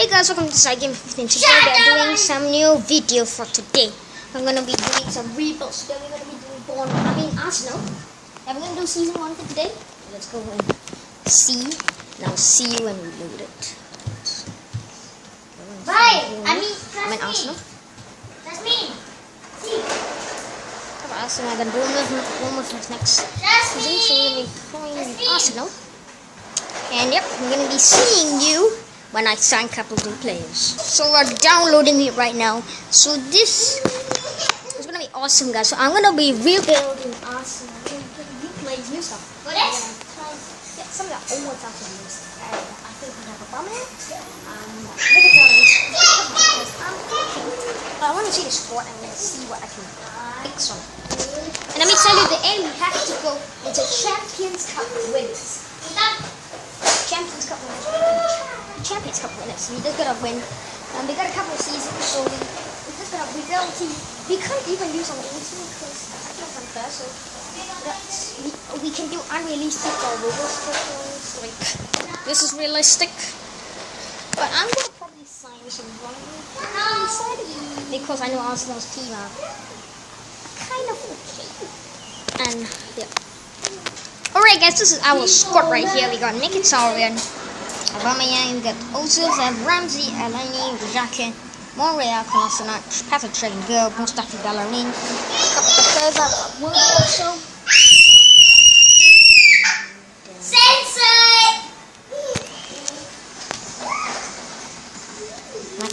Hey guys, welcome to Side Game 15. Today we're doing some new video for today. I'm gonna be doing some rebuilds. Today we're gonna be doing Arsenal. And we're gonna do season 1 for today. Let's go and see. And I'll see you when we load it. Bye. I'm in Arsenal. That's me. See. Arsenal. I'm gonna do Bournemouth next season. So we're gonna be playing Arsenal. And yep, I'm gonna be seeing you when I sign a couple new players. So we're downloading it right now. So this is gonna be awesome, guys. So I'm gonna be rebuilding Arsenal. New players, new stuff. What is? Yeah, some of the old stuff is new stuff. I think we have a bomber. I want to see the squad and let's see what I can fix on. And let me tell you, the aim we have to go into Champions Cup winners. Champions Cup winners. Champions Cup winners. We just gotta win. We got a couple of seasons, so we just gotta rebuild team. We can't even use our own team because I think it's unfair. So we can do unrealistic or realistic ones. Like this is realistic, but I'm gonna probably sign some because I know Arsenal's team are kind of okay. And yeah. Alright guys, this is our squad right here. We got Mkhitaryan, Aubameyang, we got Ozil, Ramsey, Elneny, Xhaka, Montreal, Kolasinac, Patrick, Girl, Mustafi, Bellerin, also.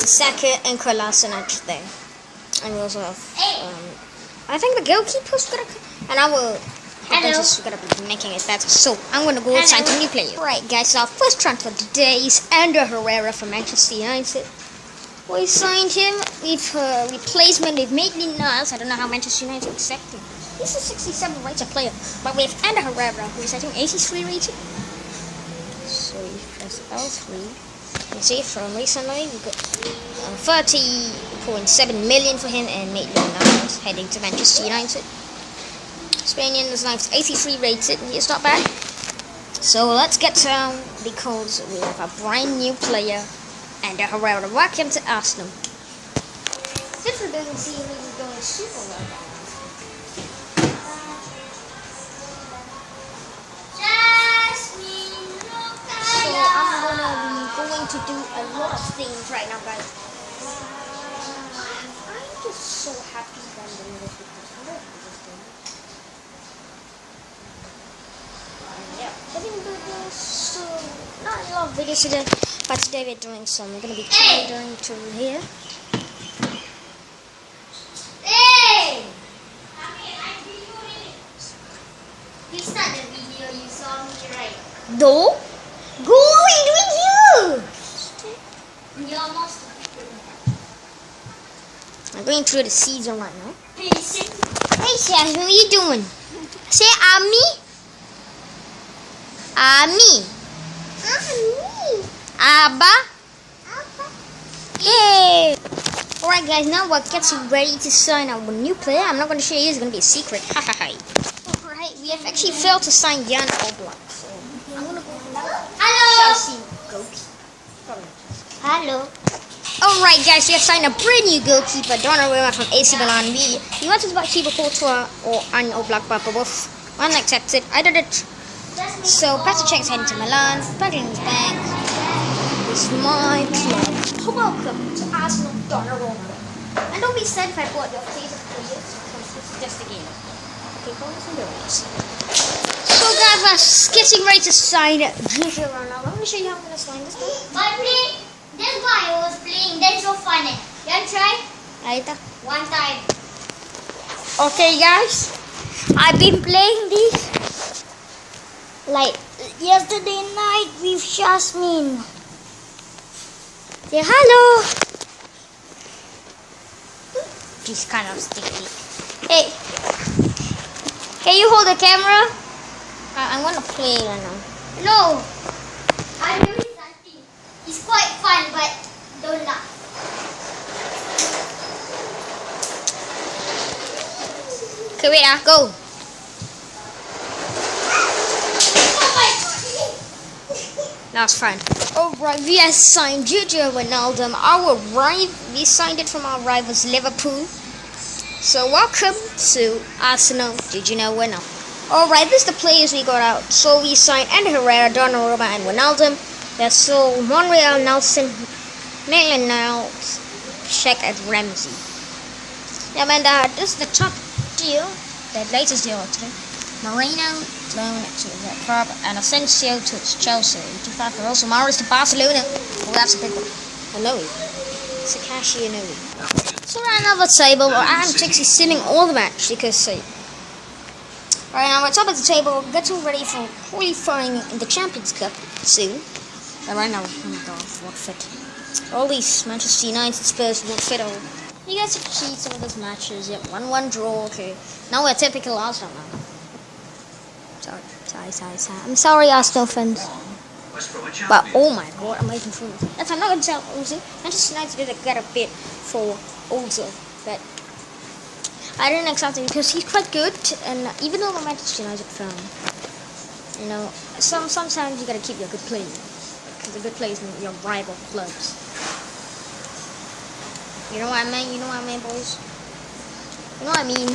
Saka and Kolasinac there. And we also have, I think the goalkeeper's gonna come, and our defense is gonna be making it better. So I'm gonna go and sign some new players. Right, guys. So our first transfer today is Ander Herrera from Manchester United. We signed him with replacement with Maitland-Niles. I don't know how Manchester United accept him. He's a 67 rated player, but we have Ander Herrera, who is I think 83 rated. So we press L3. You see, from recently we got 30.7 million for him, and Maitland-Niles heading to Manchester United. Spanian is 83 rated. It's not bad. So let's get down because we have a brand new player, Ander Herrera. Welcome to Arsenal. Fifa doesn't seem to be going super well. To do a lot of things right now, guys. I'm just so happy that I'm doing this because I love this thing. Yeah, I think there's not a lot of videos today, but today we're doing some. We're gonna be doing to here. Hey! You start the video, you saw me right. No? Go away doing you! You're almost. I'm going through the season right now. Hey, Jasmine, what are you doing? Say Ami. Ami. Abba. Hey. Alright guys, now we're getting ready to sign our new player. I'm not going to show you, it's going to be a secret. Alright, we have actually failed to sign Jan Oblak. So I'm going to go for that. Chelsea goalkeeper. Hello. Alright guys, we have signed a brand new goalkeeper, Donnarumma from AC Milan. We wanted to buy Thibaut Courtois or Oblak, but both unaccepted. I did it. So Patrick is heading to Milan. Berlin is back. It's my club. Welcome to Arsenal, Donnarumma. And don't be sad if I bought your favorite players because this is just a game. Okay, go on the race. So guys, we're getting ready to sign Gigi Ronaldo. Let me show you how I'm gonna sign this one. This guy was playing, that's so funny. You want to try? Later. One time. Okay guys, I've been playing this like yesterday night with Jasmine. Say hello. She's kind of sticky. Hey, can you hold the camera? I'm gonna play right now. No. I'm doing something. It's quite fun, but don't laugh. Okay, wait, go. Oh my god. That's fine. Alright, we have signed Gigi Wijnaldum. We signed it from our rivals Liverpool. So welcome to Arsenal. Did you know Wijnaldum? Alright, this is the players we got out. So we signed Andy Herrera, Donnarumma, and Wijnaldum. There's still Monreal, Nelson, Maitland-Niles, Sheck, and Ramsey. Yeah, man, this is the top deal. The latest deal actually. Moreno, loan to the club, and Asensio to Chelsea. 85 for also Maris to Barcelona. Well, that's a big one. Inoue. Sakashi Inoue. So right now the table, I'm actually sitting all the match because right now we're top of the table, getting ready for qualifying in the Champions Cup soon. But right now, oh my god, what fit. All these Manchester United Spurs won't fit all. You guys have seen some of those matches. Yeah, 1-1 draw, okay. Now we're typical Arsenal now. Sorry. I'm sorry, Arsenal fans. But oh my god, amazing performance. That's I'm not gonna tell Ozil. Manchester United did get a bit for Ozil, but I didn't expect him because he's quite good. And even though I'm a Manchester United fan, you know, sometimes you gotta keep your good players because the good players in your rival clubs. You know what I mean? Boys? You know what I mean?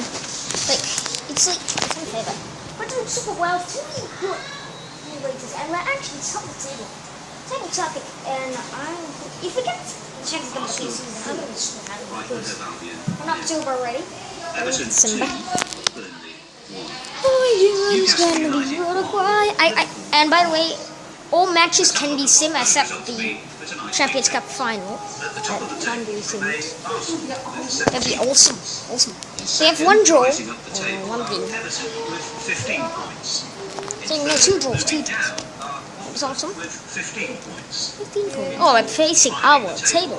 Like, it's unfair, but we're doing super well, really good wages, and we're actually top of the table. Table topic, and if we get check the season, I'm going to just have it because we're in October already. December. Oh, it's going to be Uruguay. And by the way, all matches can be sim except the Champions Cup final. Can be sim. That'd be awesome. So we have one draw, one win. So no, two draws. That was awesome. 15 points. Oh, we're facing our table.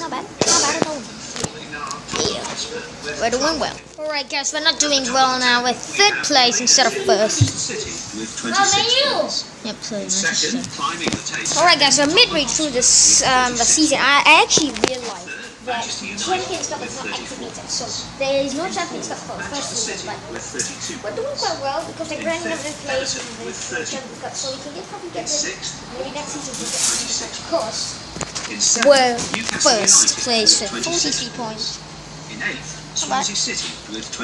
Not bad at all. Yeah, we're doing well. Alright guys, we're not doing well now. We're third place instead of first. Yep, Manchester. Alright guys, we're midway through this the season. I actually realized that Champions Cup is not activated, so there is no Champions Cup for the first season, but we're doing quite well because they're grinding up in place in the Champions Cup, so we can probably get ready. Maybe next season we get Champions Cup, because we're first place with 43 points. But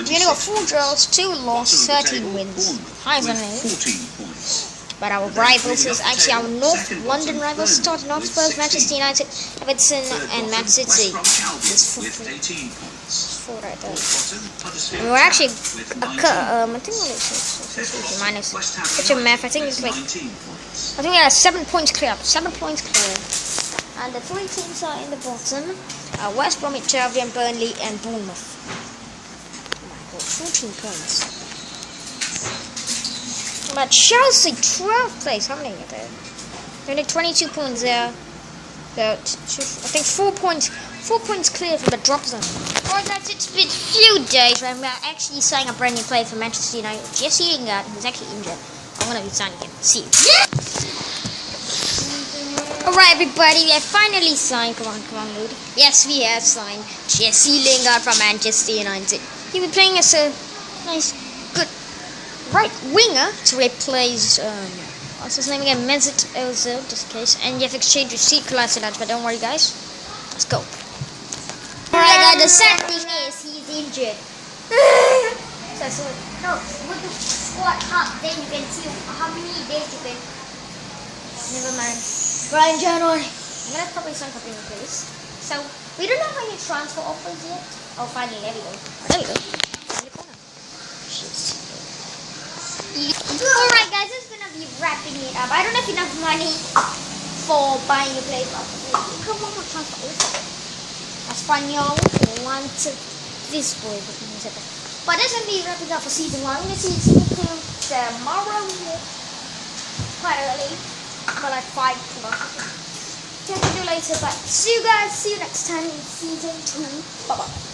we only got 4 draws, 2 losses, 13 wins. Higher than it. But our rivals is actually our North London rivals, Tottenham Hotspur, Manchester United, Everton, and Man City. It's 4 right there. And we're actually I think it's minus. What's your math? I think it's like we are 7 points clear. 7 points clear. And the 3 teams are in the bottom: West Bromwich Albion, Burnley, and Bournemouth. Oh my god, 14 points. But Chelsea, 12th place. How many are there? Only 22 points there. I think 4 points clear from the drop zone. Alright guys, it's been a few days when we're actually signing a brand new player for Manchester United. Jesse Lingard, who's actually injured. I'm gonna be signing him. See you. Alright everybody, we have finally signed. Come on, load. Yes, we have signed Jesse Lingard from Manchester United. He'll be playing as a nice, good right winger to replace what's his name again? Mesut Ozil, just in case. And you have exchanged with C-Class and that, but don't worry guys. Let's go. Alright guys, the sad thing is he's injured. so no, with the squad up, then you can see how many days you can. Never mind. Right in January. I'm gonna probably sign for in place. So we don't have any transfer offers yet. Oh finally, there we go. There we go. In the corner. Shit. Alright guys, this is gonna be wrapping it up. I don't have enough money for buying a place. Come on, transfer offer. Espanyol want this boy, but that's gonna be wrapping up for season 1. I'm gonna see season 2 tomorrow, quite early, for like 5 o'clock. Can do later, but see you guys. See you next time in season 2. Bye bye.